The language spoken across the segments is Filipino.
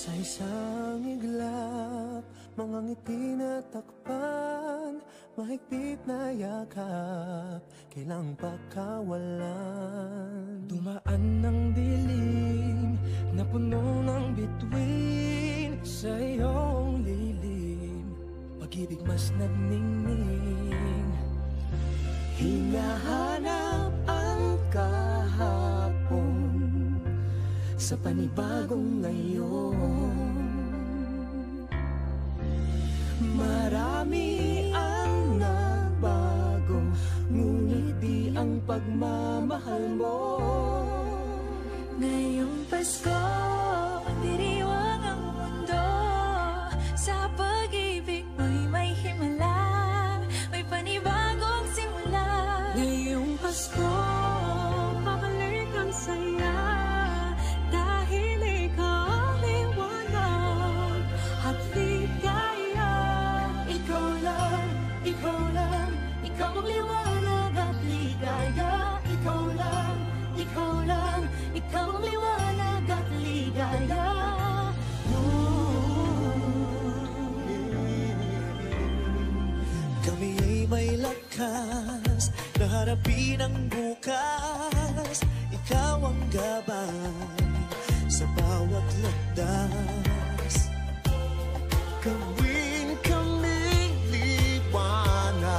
Sa isang iglap, mga ngiti na takpan, mahigpit na yakap, kailang pagkawalan. Dumaan ng dilim na puno ng bituin, sa iyong lilim, pag-ibig mas nagningning. Hinahanap ang kahapon sa panibagong ngayon. Marami ang nagbago, ngunit di ang pagmamahal mo. Ngayong Pasko, diriwang ang mundo. Sa pag-ibig mo'y may himala, may panibagong simula. Ngayong Pasko, pabalik ang saya, dahil ikaw ang liwanag at ligaya. Ikaw lang, ikaw lang, ikaw ang liwanag at ligaya. Ikaw lang, ikaw lang, ikaw ang liwanag at ligaya. Kami ay may lakas na harapin ang bukas. Ikaw ang gabay sa bawat landas. Gawin kaming liwanag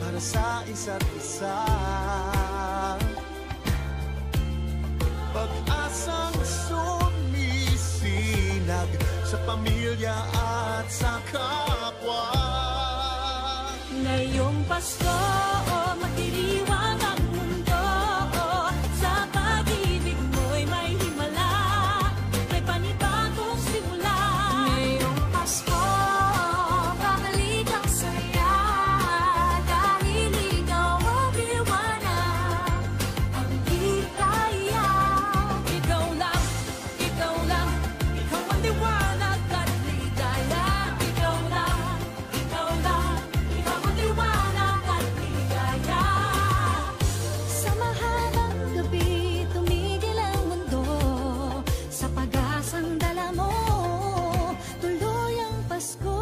para sa isa't isa. Pag-asang sumisinag sa pamilya at sa kapwa. Ngayong Pasko, magdiriwang ang mundo. Sa pag-ibig mo'y may himala, may panibagong simula. Ngayong Pasko, babalik ang saya, dahil ikaw ang liwanag, ang ligaya. Ikaw lang, ikaw lang, ikaw ang liwanag at ligaya. Ikaw lang, ikaw lang, ikaw ang liwanag at ligaya. Sa mahabang gabi, tumigil ang mundo, sa pag-asang dala mo, tuloy ang Pasko.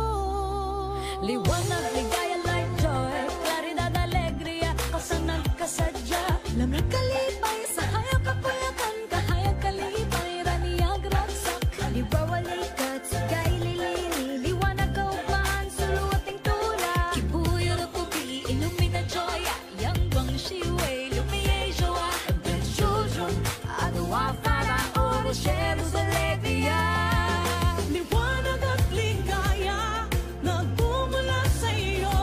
Liwanag, ligaya, light, joy, claridad, alegria, kasanag, kasadya, lamig, kalipay, sa hayag, kapuyakan, kahayag, kalipay, raniyag, ragsak, kalibawalikat, sigay, lilini, liwanag, kaugmaan, suluting tula, kibuyo, rukubi, illumina, joya, yang bang shiway, lumiye, joa, ben children, adawa, para, orosheros, alegria. Liwanag at ligaya, nagmumula sa iyo,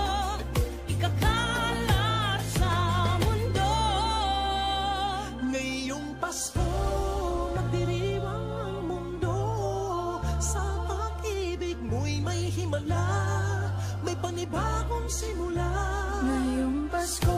ikakalat sa mundo. Ngayong Pasko, magdiriwang ang mundo. Sa pag-ibig mo'y may himala, may panibagong simula. Ngayong Pasko,